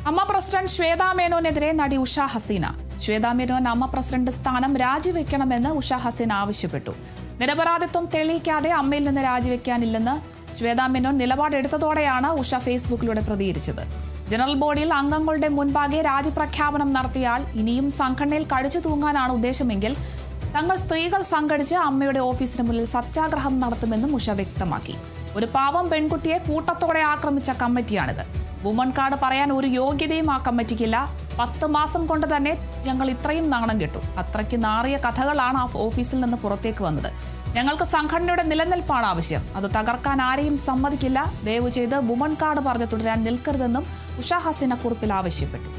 അമ്മ പ്രസിഡന്റ് ശ്വേതാ മേനോനെതിരെ നടി ഉഷ ഹസീന. ശ്വേതാ മേനോൻ അമ്മ പ്രസിഡന്റ് സ്ഥാനം രാജിവെക്കണമെന്ന് ഉഷ ഹസീന ആവശ്യപ്പെട്ടു. നിരപരാധിത്വം തെളിയിക്കാതെ അമ്മയിൽ നിന്ന് രാജിവെക്കാനില്ലെന്ന് ശ്വേതാ മേനോൻ നിലപാടെടുത്തതോടെയാണ് ഉഷ ഫേസ്ബുക്കിലൂടെ പ്രതികരിച്ചത്. ജനറൽ ബോഡിയിൽ അംഗങ്ങളുടെ മുൻപാകെ രാജിപ്രഖ്യാപനം നടത്തിയാൽ ഇനിയും സംഘടനയിൽ കടിച്ചു തൂങ്ങാനാണ് ഉദ്ദേശമെങ്കിൽ തങ്ങൾ സ്ത്രീകൾ സംഘടിച്ച് അമ്മയുടെ ഓഫീസിന് മുന്നിൽ സത്യാഗ്രഹം നടത്തുമെന്നും ഉഷ വ്യക്തമാക്കി. ഒരു പാവം പെൺകുട്ടിയെ കൂട്ടത്തോടെ ആക്രമിച്ച കമ്മിറ്റിയാണിത്. വുമൺ കാർഡ് പറയാൻ ഒരു യോഗ്യതയും ആ കമ്മിറ്റിക്കില്ല. 10 മാസം കൊണ്ട് തന്നെ ഞങ്ങൾ ഇത്രയും നാണം കെട്ടു. അത്രയ്ക്ക് നാറിയ കഥകളാണ് ആ ഓഫീസിൽ നിന്ന് പുറത്തേക്ക് വന്നത്. ഞങ്ങൾക്ക് സംഘടനയുടെ നിലനിൽപ്പാണ് ആവശ്യം. അത് തകർക്കാൻ ആരെയും സമ്മതിക്കില്ല. ദയവ് ചെയ്ത് വുമൺ കാർഡ് പറഞ്ഞ് തുടരാൻ നിൽക്കരുതെന്നും ഉഷ ഹസീന കുറിപ്പിൽ ആവശ്യപ്പെട്ടു.